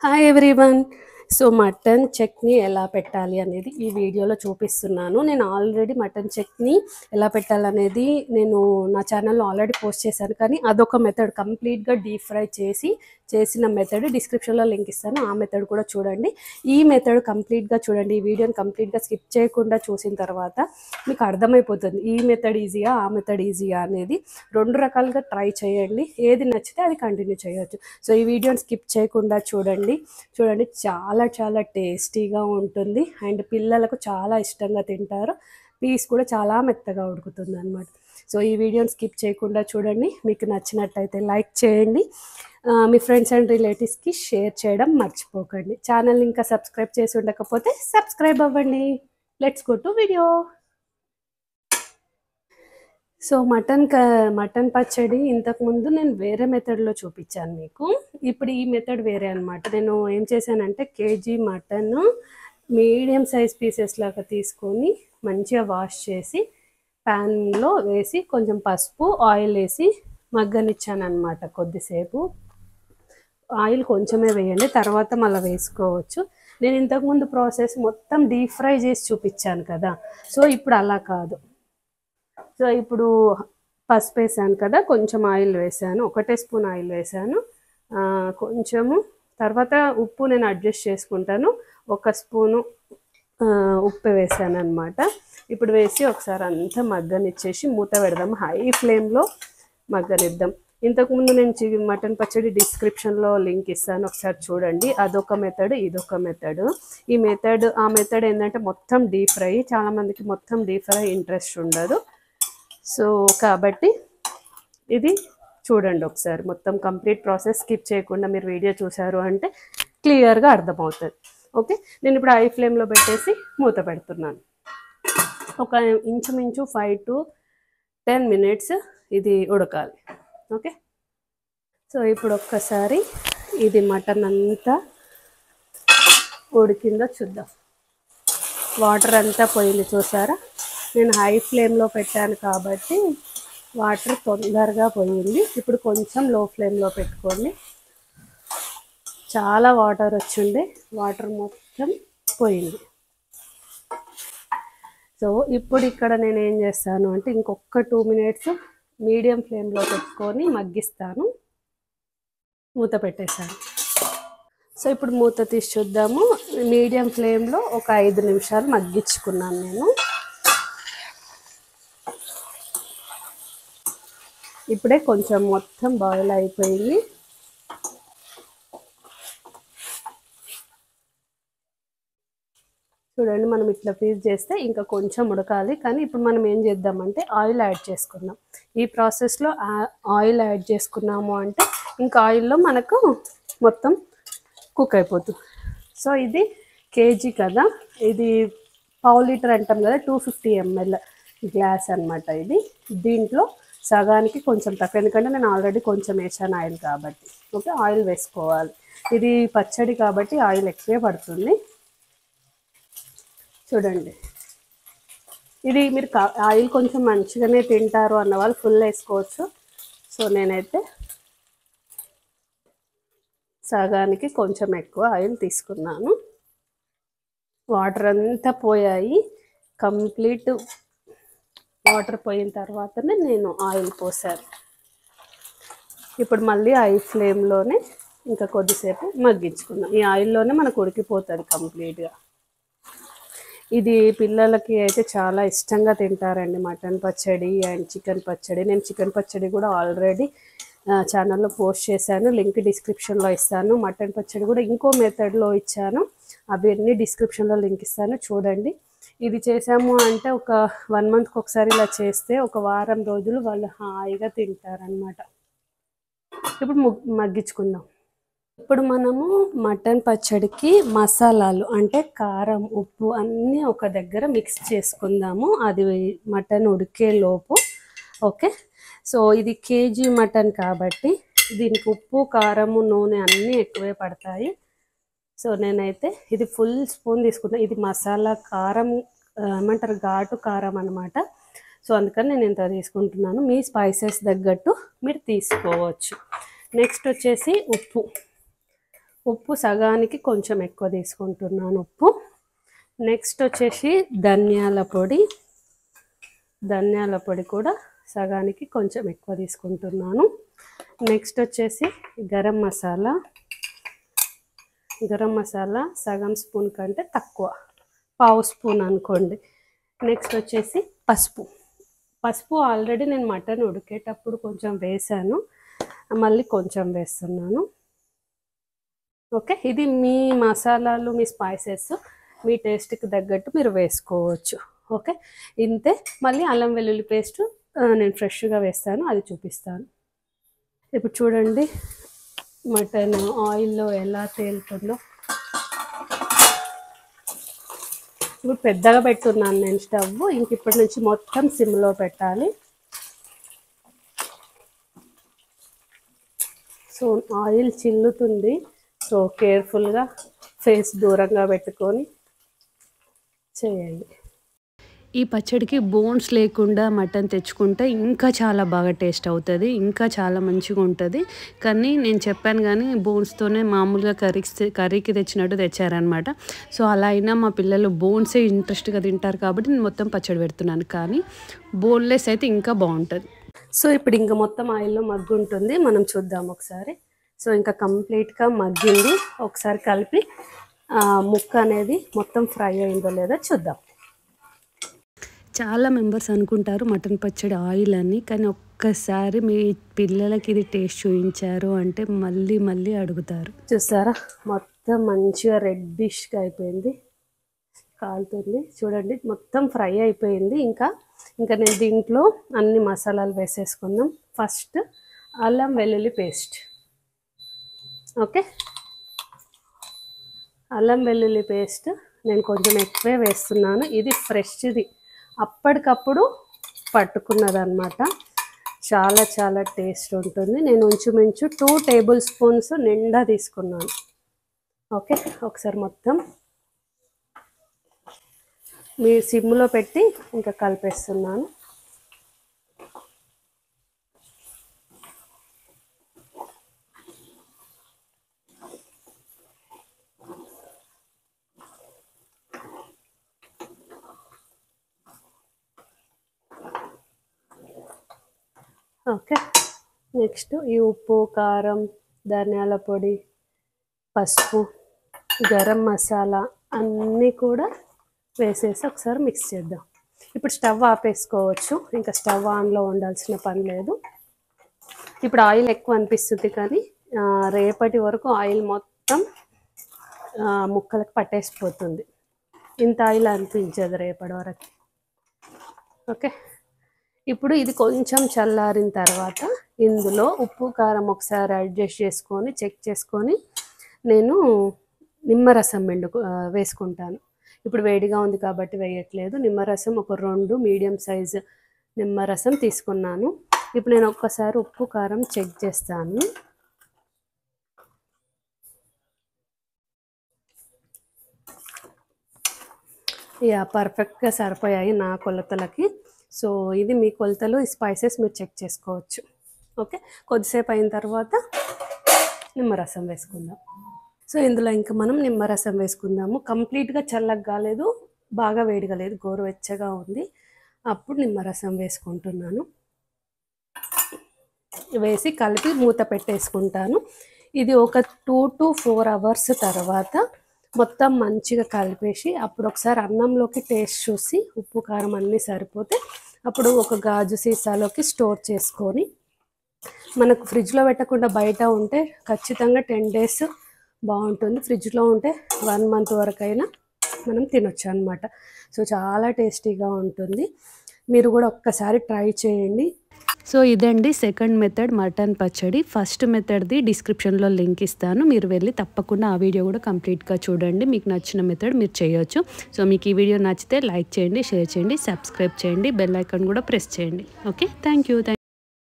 Hi everyone. So mutton chutney ఎలా పెట్టాలి అనేది ఈ వీడియోలో చూపిస్తున్నాను. నేను ఆల్రెడీ మటన్ చట్నీ ఎలా పెట్టాలనేది నేను నా ఛానల్లో ఆల్రెడీ పోస్ట్ చేశాను, కానీ అదొక మెథడ్ కంప్లీట్గా డీప్ ఫ్రై చేసిన మెథడ్ డిస్క్రిప్షన్లో లింక్ ఇస్తాను. ఆ మెథడ్ కూడా చూడండి. ఈ మెథడ్ కంప్లీట్గా చూడండి. ఈ వీడియోని కంప్లీట్గా స్కిప్ చేయకుండా చూసిన తర్వాత మీకు అర్థమైపోతుంది ఈ మెథడ్ ఈజీయా ఆ మెథడ్ ఈజీయా అనేది. రెండు రకాలుగా ట్రై చేయండి, ఏది నచ్చితే అది కంటిన్యూ చేయొచ్చు. సో ఈ వీడియోని స్కిప్ చేయకుండా చూడండి. చాలా చాలా టేస్టీగా ఉంటుంది అండ్ పిల్లలకు చాలా ఇష్టంగా తింటారు. పీస్ కూడా చాలా మెత్తగా ఉడుకుతుంది అనమాట. సో ఈ వీడియోని స్కిప్ చేయకుండా చూడండి. మీకు నచ్చినట్టయితే లైక్ చేయండి, మీ ఫ్రెండ్స్ అండ్ రిలేటివ్స్కి షేర్ చేయడం మర్చిపోకండి. ఛానల్ ఇంకా సబ్స్క్రైబ్ చేసి ఉండకపోతే సబ్స్క్రైబ్ అవ్వండి. Let's go to video. So mutton పచ్చడి ఇంతకుముందు నేను వేరే మెథడ్లో చూపించాను మీకు. ఇప్పుడు ఈ మెథడ్ వేరే అనమాట. నేను ఏం చేశానంటే KG mutton medium size pieces లాగా తీసుకొని మంచిగా వాష్ చేసి ప్యాన్లో వేసి కొంచెం పసుపు ఆయిల్ వేసి మగ్గనిచ్చాను అనమాట. కొద్దిసేపు ఆయిల్ కొంచెమే వేయండి, తర్వాత మళ్ళీ వేసుకోవచ్చు. నేను ఇంతకుముందు ప్రాసెస్ మొత్తం డీప్ ఫ్రై చేసి చూపించాను కదా, సో ఇప్పుడు అలా కాదు. సో ఇప్పుడు పసుపు వేసాను కదా, కొంచెం ఆయిల్ వేసాను, 1 స్పూన్ ఆయిల్ వేసాను, కొంచెము. తర్వాత ఉప్పు నేను అడ్జస్ట్ చేసుకుంటాను, 1 స్పూను ఉప్పు వేసాను అనమాట. ఇప్పుడు వేసి ఒకసారి అంతా మగ్గనిచ్చేసి మూత పెడదాం. హై ఫ్లేమ్లో మగ్గనిద్దాం. ఇంతకుముందు నేను మటన్ పచ్చడి డిస్క్రిప్షన్లో లింక్ ఇస్తాను, ఒకసారి చూడండి. అదొక మెథడ్, ఇదొక మెథడ్. ఆ మెథడ్ ఏంటంటే మొత్తం డీప్ ఫ్రై. చాలామందికి మొత్తం డీప్ ఫ్రై ఇంట్రెస్ట్ ఉండదు. సో కాబట్టి ఇది చూడండి ఒకసారి. మొత్తం కంప్లీట్ ప్రాసెస్ స్కిప్ చేయకుండా మీరు వీడియో చూసారు అంటే క్లియర్గా అర్థమవుతుంది. ఓకే, నేను ఇప్పుడు హై ఫ్లేమ్లో పెట్టేసి మూత పెడుతున్నాను. ఒక ఇంచుమించు 5 to 10 minutes ఇది ఉడకాలి. ఓకే, సో ఇప్పుడు ఒక్కసారి ఇది మటన్ అంతా ఉడికిందో చూద్దాం. వాటర్ అంతా పోయింది చూసారా. నేను హై ఫ్లేమ్లో పెట్టాను కాబట్టి వాటర్ తొందరగా పోయింది. ఇప్పుడు కొంచెం లో ఫ్లేమ్లో పెట్టుకోండి. చాలా వాటర్ వచ్చిండే, వాటర్ మొత్తం పోయింది. సో ఇప్పుడు ఇక్కడ నేను ఏం చేస్తాను అంటే ఇంకొక 2 minutes మీడియం ఫ్లేమ్లో పెట్టుకొని మగ్గిస్తాను. మూత పెట్టేశాను. సో ఇప్పుడు మూత తీసి చూద్దాము. మీడియం ఫ్లేమ్లో ఒక 5 నిమిషాలు మగ్గించుకున్నాను నేను. ఇప్పుడే కొంచెం మొత్తం బాయిల్ అయిపోయింది. చూడండి, మనం ఇట్లా ఫ్రీజ్ చేస్తే ఇంకా కొంచెం ఉడకాలి. కానీ ఇప్పుడు మనం ఏం చేద్దామంటే ఆయిల్ యాడ్ చేసుకుందాం. ఈ ప్రాసెస్లో ఆయిల్ యాడ్ చేసుకున్నాము అంటే ఇంకా ఆయిల్లో మనకు మొత్తం కుక్ అయిపోతుంది. సో ఇది కేజీ కదా, ఇది 1/2 లీటర్ అంటాం కదా, 250 ml గ్లాస్ అనమాట ఇది. దీంట్లో సగానికి కొంచెం తక్కువ, ఎందుకంటే నేను ఆల్రెడీ కొంచెం వేసాను ఆయిల్ కాబట్టి. ఓకే, ఆయిల్ వేసుకోవాలి. ఇది పచ్చడి కాబట్టి ఆయిల్ ఎక్కువే పడుతుంది. చూడండి, ఇది మీరు ఆయిల్ కొంచెం మంచిగానే తింటారు అన్న వాళ్ళు ఫుల్ వేసుకోవచ్చు. సో నేనైతే సగానికి కొంచెం ఎక్కువ ఆయిల్ తీసుకున్నాను. వాటర్ అంతా పోయాయి. కంప్లీట్ వాటర్ పోయిన తర్వాతనే నేను ఆయిల్ పోసాను. ఇప్పుడు మళ్ళీ హై ఫ్లేమ్లోనే ఇంకా కొద్దిసేపు మగ్గించుకుందాం. ఈ ఆయిల్లోనే మనకు ఉడికిపోతుంది కంప్లీట్గా. ఇది పిల్లలకి అయితే చాలా ఇష్టంగా తింటారండి, మటన్ పచ్చడి అండ్ చికెన్ పచ్చడి. నేను చికెన్ పచ్చడి కూడా ఆల్రెడీ ఛానల్లో పోస్ట్ చేశాను, లింక్ డిస్క్రిప్షన్లో ఇస్తాను. మటన్ పచ్చడి కూడా ఇంకో మెథడ్లో ఇచ్చాను, అవన్నీ డిస్క్రిప్షన్లో లింక్ ఇస్తాను, చూడండి. ఇది చేసాము అంటే ఒక 1 monthకి ఒకసారి ఇలా చేస్తే ఒక వారం రోజులు వాళ్ళు హాయిగా తింటారనమాట. ఇప్పుడు మగ్గించుకుందాం. ఇప్పుడు మనము మటన్ పచ్చడికి మసాలాలు అంటే కారం, ఉప్పు అన్నీ ఒక దగ్గర మిక్స్ చేసుకుందాము, అది మటన్ ఉడికే లోపు. ఓకే, సో ఇది కేజీ మటన్ కాబట్టి దీనికి ఉప్పు, కారము, నూనె అన్నీ ఎక్కువే పడతాయి. సో నేనైతే ఇది ఫుల్ స్పూన్ తీసుకుంటాను. ఇది మసాలా కారం, ఏమంటారు, ఘాటు కారం అనమాట. సో అందుకని నేను ఇంత తీసుకుంటున్నాను. మీ స్పైసెస్ తగ్గట్టు మీరు తీసుకోవచ్చు. నెక్స్ట్ వచ్చేసి ఉప్పు సగానికి కొంచెం ఎక్కువ తీసుకుంటున్నాను ఉప్పు. నెక్స్ట్ వచ్చేసి ధనియాల పొడి కూడా సగానికి కొంచెం ఎక్కువ తీసుకుంటున్నాను. నెక్స్ట్ వచ్చేసి గరం మసాలా సగం స్పూన్ కంటే తక్కువ, పావు స్పూన్ అనుకోండి. నెక్స్ట్ వచ్చేసి పసుపు ఆల్రెడీ నేను మటన్ ఉడికేటప్పుడు కొంచెం వేసాను, మళ్ళీ కొంచెం వేస్తున్నాను. ఓకే, ఇది మీ మసాలాలు, మీ స్పైసెస్ మీ టేస్ట్కి తగ్గట్టు మీరు వేసుకోవచ్చు. ఓకే, ఇంతే. మళ్ళీ అల్లం వెల్లుల్లి పేస్ట్ నేను ఫ్రెష్గా వేస్తాను, అది చూపిస్తాను. ఇప్పుడు చూడండి మటన్ ఆయిల్లో ఎలా తేలుతుందో. ఇప్పుడు పెద్దగా పెట్టున్నాను నేను స్టవ్, ఇంక ఇప్పటి నుంచి మొత్తం సిమ్లో పెట్టాలి. సో ఆయిల్ చిల్లుతుంది, సో కేర్ఫుల్గా ఫేస్ దూరంగా పెట్టుకొని చేయండి. ఈ పచ్చడికి బోన్స్ లేకుండా మటన్ తెచ్చుకుంటే ఇంకా చాలా బాగా టేస్ట్ అవుతుంది, ఇంకా చాలా మంచిగా ఉంటుంది. కానీ నేను చెప్పాను కానీ బోన్స్తోనే మామూలుగా కర్రీకి తెచ్చినట్టు తెచ్చారనమాట. సో అలా అయినా మా పిల్లలు బోన్సే ఇంట్రెస్ట్గా తింటారు కాబట్టి నేను మొత్తం పచ్చడి పెడుతున్నాను, కానీ బోన్లెస్ అయితే ఇంకా బాగుంటుంది. సో ఇప్పుడు ఇంకా మొత్తం ఆయిల్లో మగ్గుంటుంది, మనం చూద్దాం ఒకసారి. సో ఇంకా కంప్లీట్గా మగ్గింది, ఒకసారి కలిపి ముక్క అనేది మొత్తం ఫ్రై అయిందో లేదో చూద్దాం. చాలా మెంబర్స్ అనుకుంటారు మటన్ పచ్చడి ఆయిల్ అని, కానీ ఒక్కసారి మీ పిల్లలకి ఇది టేస్ట్ చూపించారు అంటే మళ్ళీ మళ్ళీ అడుగుతారు. చూసారా మొత్తం మంచిగా రెడ్డిష్గా అయిపోయింది, కాలుతుంది చూడండి, మొత్తం ఫ్రై అయిపోయింది. ఇంకా నేను దీంట్లో అన్ని మసాలాలు వేసేసుకుందాం. ఫస్ట్ అల్లం వెల్లుల్లి పేస్ట్. ఓకే, అల్లం వెల్లుల్లి పేస్ట్ నేను కొంచెం ఎక్కువే వేస్తున్నాను, ఇది ఫ్రెష్ది, అప్పటికప్పుడు పట్టుకున్నదన్నమాట. చాలా చాలా టేస్ట్ ఉంటుంది. నేను ఇంచుమించు 2 టేబుల్ స్పూన్స్ నిండా తీసుకున్నాను. ఓకే, ఒకసారి మొత్తం మీ సిమ్లో పెట్టి ఇంకా కలిపేస్తున్నాను. ఓకే, నెక్స్ట్ ఈ ఉప్పు, కారం, ధనియాల పొడి, పసుపు, గరం మసాలా అన్నీ కూడా వేసేసి ఒకసారి మిక్స్ చేద్దాం. ఇప్పుడు స్టవ్ ఆపేసుకోవచ్చు, ఇంకా స్టవ్ ఆన్లో ఉండాల్సిన పని లేదు. ఇప్పుడు ఆయిల్ ఎక్కువ అనిపిస్తుంది, కానీ రేపటి వరకు ఆయిల్ మొత్తం ముక్కలకు పట్టేసిపోతుంది, ఇంత ఆయిల్ అనిపించదు రేపటి వరకు. ఓకే, ఇప్పుడు ఇది కొంచెం చల్లారిన తర్వాత ఇందులో ఉప్పు కారం ఒకసారి అడ్జస్ట్ చేసుకొని చెక్ చేసుకొని నేను నిమ్మరసం వేసుకుంటాను. ఇప్పుడు వేడిగా ఉంది కాబట్టి వేయట్లేదు. నిమ్మరసం ఒక 2 మీడియం సైజు నిమ్మరసం తీసుకున్నాను. ఇప్పుడు నేను ఒక్కసారి ఉప్పు కారం చెక్ చేస్తాను. పర్ఫెక్ట్గా సరిపోయాయి నా కొలతలకి. సో ఇది మీ కొలతలు, ఈ స్పైసెస్ మీరు చెక్ చేసుకోవచ్చు. ఓకే, కొద్దిసేపు అయిన తర్వాత నిమ్మరసం వేసుకుందాం. సో ఇందులో ఇంకా మనం నిమ్మరసం వేసుకుందాము. కంప్లీట్గా చల్లగా కాలేదు, బాగా వేడిగా లేదు, గోరువెచ్చగా ఉంది. అప్పుడు నిమ్మరసం వేసుకుంటున్నాను. వేసి కలిపి మూత పెట్టేసుకుంటాను. ఇది ఒక 2 to 4 అవర్స్ తర్వాత మొత్తం మంచిగా కలిపేసి అప్పుడు ఒకసారి అన్నంలోకి టేస్ట్ చూసి ఉప్పు కారం అన్నీ సరిపోతే అప్పుడు ఒక గాజు సీసాలోకి స్టోర్ చేసుకొని, మనకు ఫ్రిడ్జ్లో పెట్టకుండా బయట ఉంటే ఖచ్చితంగా 10 days బాగుంటుంది. ఫ్రిడ్జ్లో ఉంటే 1 month వరకైనా మనం తినొచ్చు అనమాట. సో చాలా టేస్టీగా ఉంటుంది, మీరు కూడా ఒక్కసారి ట్రై చేయండి. సో ఇదండి సెకండ్ మెథడ్ మటన్ పచ్చడి. ఫస్ట్ మెథడ్ది డిస్క్రిప్షన్లో లింక్ ఇస్తాను, మీరు వెళ్ళి తప్పకుండా ఆ వీడియో కూడా కంప్లీట్గా చూడండి. మీకు నచ్చిన మెథడ్ మీరు చేయొచ్చు. సో మీకు ఈ వీడియో నచ్చితే లైక్ చేయండి, షేర్ చేయండి, సబ్స్క్రైబ్ చేయండి, బెల్ ఐకాన్ కూడా ప్రెస్ చేయండి. Okay, thank you.